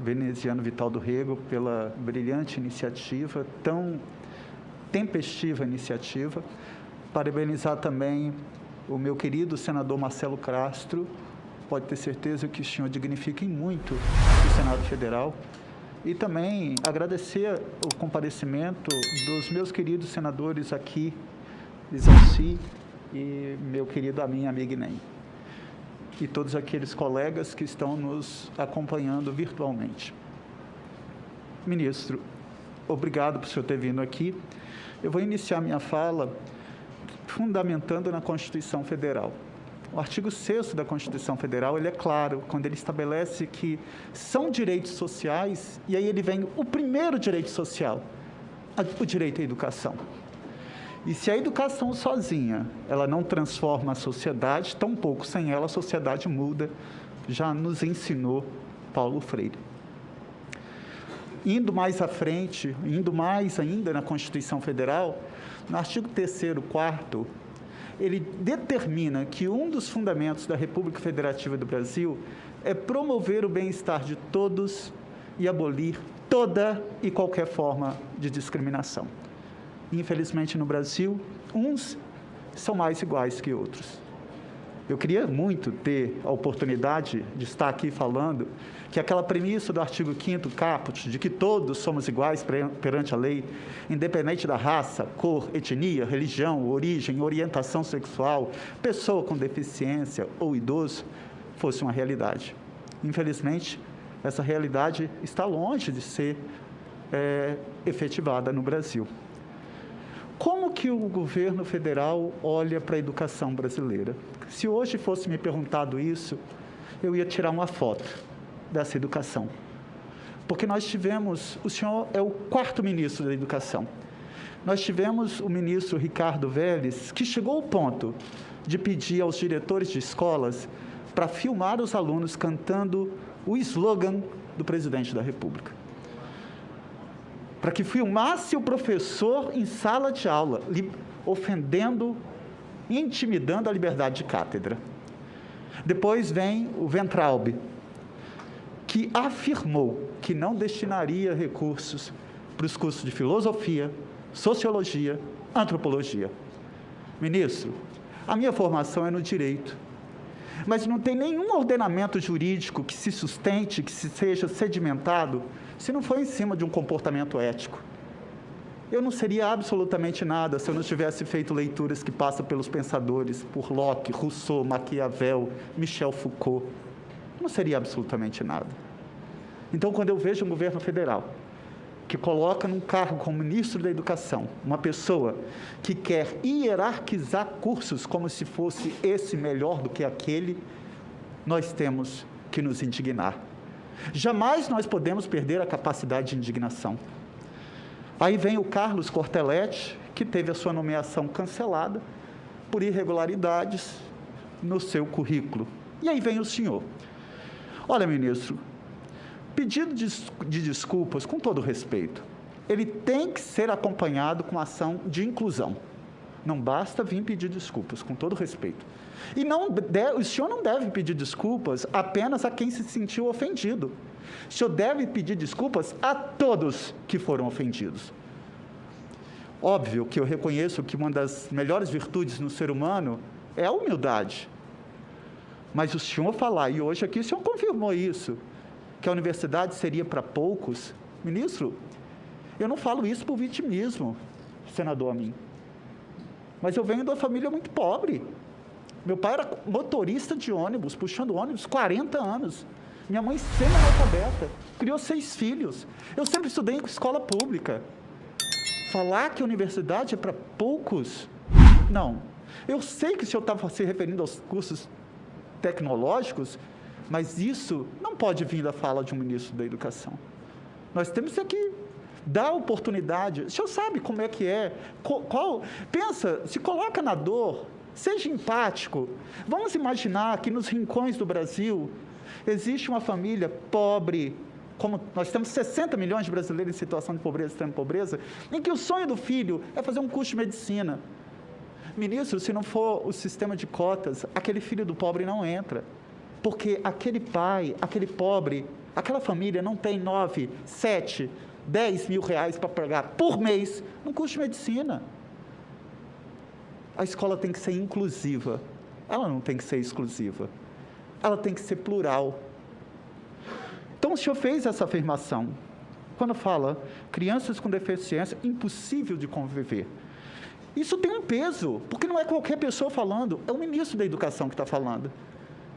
veneziano Vital do Rego pela brilhante iniciativa, tão tempestiva iniciativa. Parabenizar também o meu querido senador Marcelo Castro, pode ter certeza que o senhor dignifica muito o Senado Federal. E também agradecer o comparecimento dos meus queridos senadores aqui, Isalci e meu querido amigo Inem, e todos aqueles colegas que estão nos acompanhando virtualmente. Ministro, obrigado por o senhor ter vindo aqui. Eu vou iniciar minha fala fundamentando na Constituição Federal. O artigo 6º da Constituição Federal, ele é claro, quando ele estabelece que são direitos sociais, e aí ele vem o primeiro direito social, o direito à educação. E se a educação sozinha, ela não transforma a sociedade, tampouco sem ela a sociedade muda, já nos ensinou Paulo Freire. Indo mais à frente, indo mais ainda na Constituição Federal, no artigo 3º, 4º, ele determina que um dos fundamentos da República Federativa do Brasil é promover o bem-estar de todos e abolir toda e qualquer forma de discriminação. Infelizmente, no Brasil, uns são mais iguais que outros. Eu queria muito ter a oportunidade de estar aqui falando que aquela premissa do artigo 5º caput, de que todos somos iguais perante a lei, independente da raça, cor, etnia, religião, origem, orientação sexual, pessoa com deficiência ou idoso, fosse uma realidade. Infelizmente, essa realidade está longe de ser efetivada no Brasil. Como que o governo federal olha para a educação brasileira? Se hoje fosse me perguntado isso, eu ia tirar uma foto dessa educação. Porque nós tivemos, o senhor é o 4º ministro da Educação. Nós tivemos o ministro Ricardo Vélez, que chegou ao ponto de pedir aos diretores de escolas para filmar os alunos cantando o slogan do presidente da República. Para que filmasse o professor em sala de aula, ofendendo, intimidando a liberdade de cátedra. Depois vem o Weintraub, que afirmou que não destinaria recursos para os cursos de filosofia, sociologia, antropologia. Ministro, a minha formação é no direito, mas não tem nenhum ordenamento jurídico que se sustente, que seja sedimentado, se não for em cima de um comportamento ético. Eu não seria absolutamente nada se eu não tivesse feito leituras que passam pelos pensadores, por Locke, Rousseau, Maquiavel, Michel Foucault. Não seria absolutamente nada. Então, quando eu vejo um governo federal que coloca num cargo como ministro da Educação uma pessoa que quer hierarquizar cursos como se fosse esse melhor do que aquele, nós temos que nos indignar. Jamais nós podemos perder a capacidade de indignação. Aí vem o Carlos Cortelletti, que teve a sua nomeação cancelada por irregularidades no seu currículo. E aí vem o senhor. Olha, ministro, pedido de desculpas, com todo respeito, ele tem que ser acompanhado com ação de inclusão. Não basta vir pedir desculpas, com todo respeito. E o senhor não deve pedir desculpas apenas a quem se sentiu ofendido. O senhor deve pedir desculpas a todos que foram ofendidos. Óbvio que eu reconheço que uma das melhores virtudes no ser humano é a humildade. Mas o senhor falar, e hoje aqui o senhor confirmou isso, que a universidade seria para poucos. Ministro, eu não falo isso por vitimismo, senador Amin. Mas eu venho de uma família muito pobre. Meu pai era motorista de ônibus, puxando ônibus, 40 anos. Minha mãe semi-analfabeta, criou 6 filhos. Eu sempre estudei em escola pública. Falar que a universidade é para poucos? Não. Eu sei que o senhor estava se referindo aos cursos tecnológicos, mas isso não pode vir da fala de um ministro da Educação. Nós temos que dar oportunidade. O senhor sabe como é que é. Pensa, se coloca na dor, seja empático. Vamos imaginar que nos rincões do Brasil existe uma família pobre, como nós temos 60 milhões de brasileiros em situação de pobreza, extrema pobreza, em que o sonho do filho é fazer um curso de medicina. Ministro, se não for o sistema de cotas, aquele filho do pobre não entra, porque aquele pai, aquele pobre, Aquela família não tem 9, 7, 10 mil reais para pagar por mês no curso de medicina. A escola tem que ser inclusiva. Ela não tem que ser exclusiva. Ela tem que ser plural. Então, o senhor fez essa afirmação. Quando fala, crianças com deficiência, impossível de conviver. Isso tem um peso, porque não é qualquer pessoa falando, é o ministro da Educação que está falando.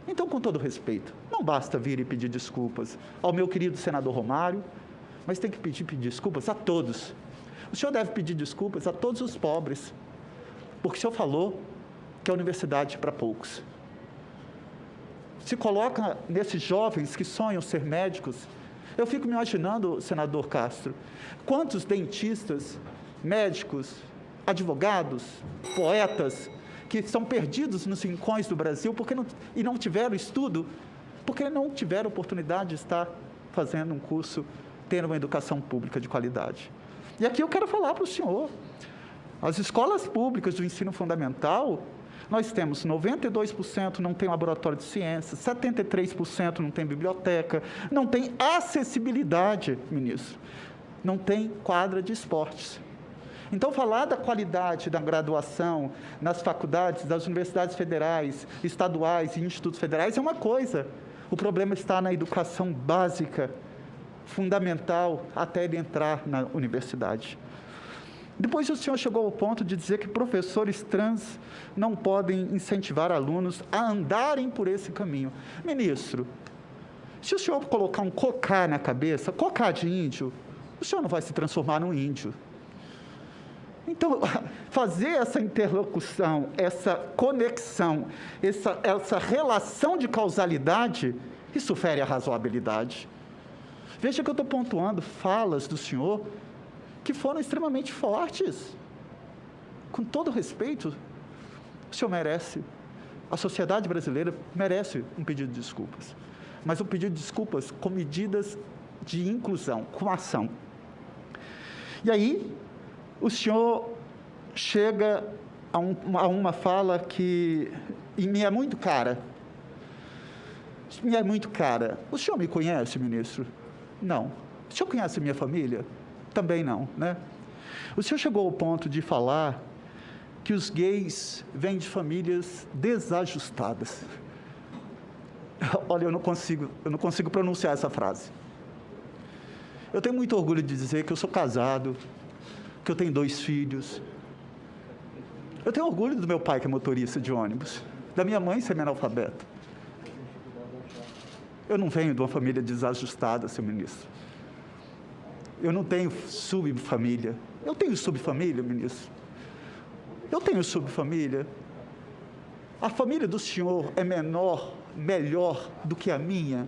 Então, com todo respeito, não basta vir e pedir desculpas ao meu querido senador Romário, mas tem que pedir desculpas a todos. O senhor deve pedir desculpas a todos os pobres, porque o senhor falou que a universidade é para poucos. Se coloca nesses jovens que sonham ser médicos. Eu fico me imaginando, senador Castro, quantos dentistas, médicos, advogados, poetas, que estão perdidos nos rincões do Brasil e não tiveram estudo, porque não tiveram oportunidade de estar fazendo um curso, tendo uma educação pública de qualidade. E aqui eu quero falar para o senhor, as escolas públicas do ensino fundamental, nós temos 92% não tem laboratório de ciências, 73% não tem biblioteca, não tem acessibilidade, ministro, não tem quadra de esportes. Então, falar da qualidade da graduação nas faculdades, das universidades federais, estaduais e institutos federais é uma coisa. O problema está na educação básica, fundamental, até ele entrar na universidade. Depois o senhor chegou ao ponto de dizer que professores trans não podem incentivar alunos a andarem por esse caminho. Ministro, se o senhor colocar um cocá na cabeça, cocá de índio, o senhor não vai se transformar num índio. Então, fazer essa interlocução, essa conexão, essa relação de causalidade, isso fere a razoabilidade. Veja que eu estou pontuando falas do senhor que foram extremamente fortes. Com todo respeito, o senhor merece, a sociedade brasileira merece um pedido de desculpas, mas um pedido de desculpas com medidas de inclusão, com ação. E aí, o senhor chega a uma fala que me é muito cara. Me é muito cara. O senhor me conhece, ministro? Não. O senhor conhece a minha família? Também não, né? O senhor chegou ao ponto de falar que os gays vêm de famílias desajustadas. Olha, eu não consigo pronunciar essa frase. Eu tenho muito orgulho de dizer que eu sou casado, que eu tenho 2 filhos. Eu tenho orgulho do meu pai, que é motorista de ônibus, da minha mãe ser analfabeta. Eu não venho de uma família desajustada, senhor ministro. Eu não tenho subfamília. Eu tenho subfamília, ministro. Eu tenho subfamília. A família do senhor é melhor do que a minha.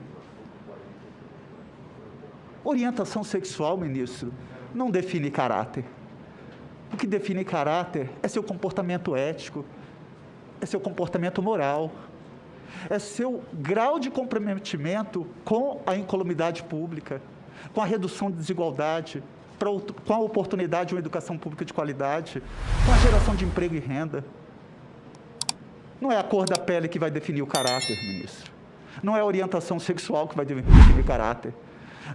Orientação sexual, ministro, não define caráter. O que define caráter é seu comportamento ético, é seu comportamento moral, é seu grau de comprometimento com a incolumidade pública, com a redução de desigualdade, com a oportunidade de uma educação pública de qualidade, com a geração de emprego e renda. Não é a cor da pele que vai definir o caráter, ministro. Não é a orientação sexual que vai definir o caráter.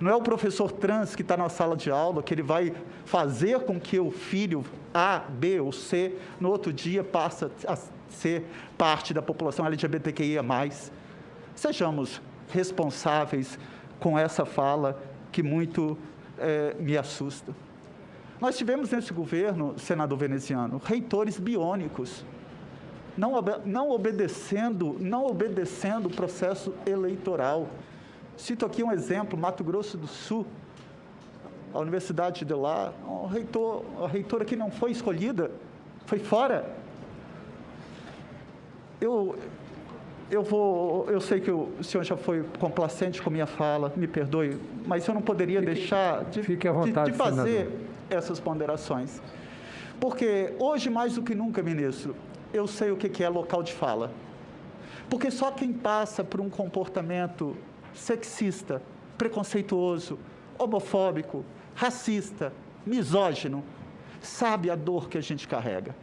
Não é o professor trans que está na sala de aula que ele vai fazer com que o filho A, B ou C, no outro dia, passe a ser parte da população LGBTQIA+. Sejamos responsáveis com essa fala que muito me assusta. Nós tivemos nesse governo, senador veneziano, reitores biônicos, não obedecendo o processo eleitoral. Cito aqui um exemplo, Mato Grosso do Sul, a universidade de lá, a reitora que não foi escolhida, foi fora. Eu sei que o senhor já foi complacente com a minha fala, me perdoe, mas eu não poderia deixar de fazer essas ponderações. Porque hoje, mais do que nunca, ministro, eu sei o que é local de fala. Porque só quem passa por um comportamento sexista, preconceituoso, homofóbico, racista, misógino, sabe a dor que a gente carrega.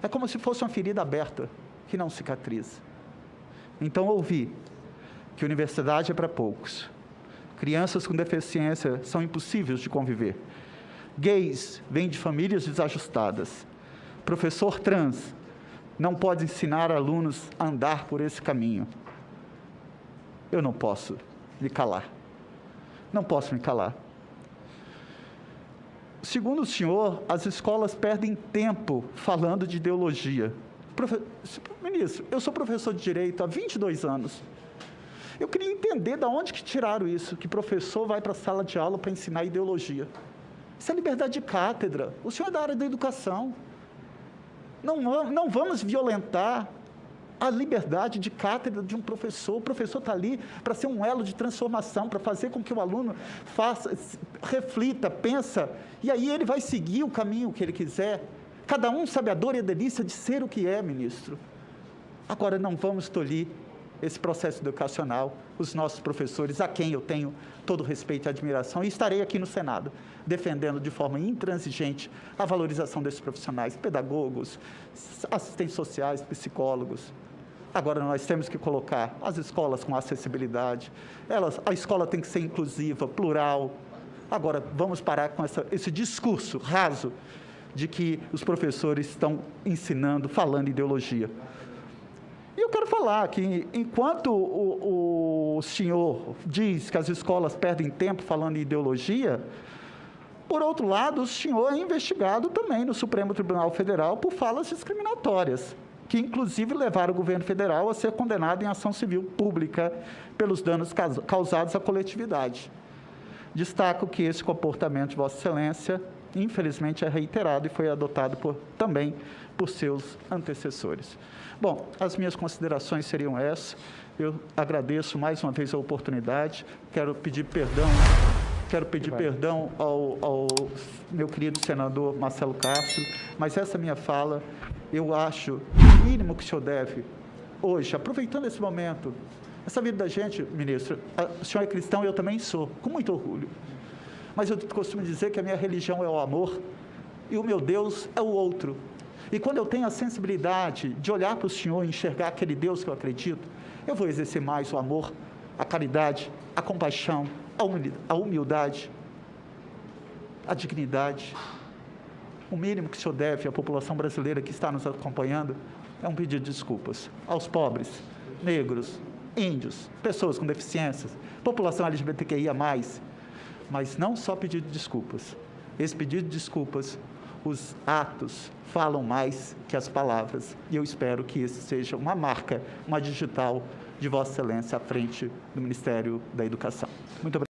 É como se fosse uma ferida aberta, que não cicatriza. Então, ouvi que universidade é para poucos, Crianças com deficiência são impossíveis de conviver. Gays vêm de famílias desajustadas. Professor trans não pode ensinar alunos a andar por esse caminho. Eu não posso me calar. Não posso me calar. Segundo o senhor, as escolas perdem tempo falando de ideologia. Ministro, eu sou professor de Direito há 22 anos. Eu queria entender de onde que tiraram isso, que professor vai para a sala de aula para ensinar ideologia. Isso é liberdade de cátedra. O senhor é da área da educação. Não vamos violentar a liberdade de cátedra de um professor. O professor está ali para ser um elo de transformação, para fazer com que o aluno faça, reflita, pensa, e aí ele vai seguir o caminho que ele quiser. Cada um sabe a dor e a delícia de ser o que é, ministro. Agora, não vamos tolir esse processo educacional, os nossos professores, a quem eu tenho todo o respeito e admiração, e estarei aqui no Senado, defendendo de forma intransigente a valorização desses profissionais, pedagogos, assistentes sociais, psicólogos. Agora, nós temos que colocar as escolas com acessibilidade, a escola tem que ser inclusiva, plural. Agora, vamos parar com esse discurso raso de que os professores estão ensinando, falando ideologia. E eu quero falar que, enquanto o senhor diz que as escolas perdem tempo falando em ideologia, por outro lado, o senhor é investigado também no Supremo Tribunal Federal por falas discriminatórias, que inclusive levaram o governo federal a ser condenado em ação civil pública pelos danos causados à coletividade. Destaco que esse comportamento de Vossa Excelência, infelizmente, é reiterado e foi adotado também por seus antecessores. Bom, as minhas considerações seriam essas. Eu agradeço mais uma vez a oportunidade. Quero pedir perdão ao meu querido senador Marcelo Castro, mas essa minha fala, eu acho que o mínimo que o senhor deve, hoje, aproveitando esse momento, essa vida da gente, ministro, o senhor é cristão e eu também sou, com muito orgulho. Mas eu costumo dizer que a minha religião é o amor e o meu Deus é o outro. E quando eu tenho a sensibilidade de olhar para o senhor e enxergar aquele Deus que eu acredito, eu vou exercer mais o amor, a caridade, a compaixão, a humildade, a dignidade. O mínimo que o senhor deve à população brasileira que está nos acompanhando é um pedido de desculpas aos pobres, negros, índios, pessoas com deficiências, população LGBTQIA+, mas não só pedido de desculpas. Esse pedido de desculpas, os atos falam mais que as palavras, e eu espero que esse seja uma marca, uma digital de Vossa Excelência à frente do Ministério da Educação. Muito obrigado.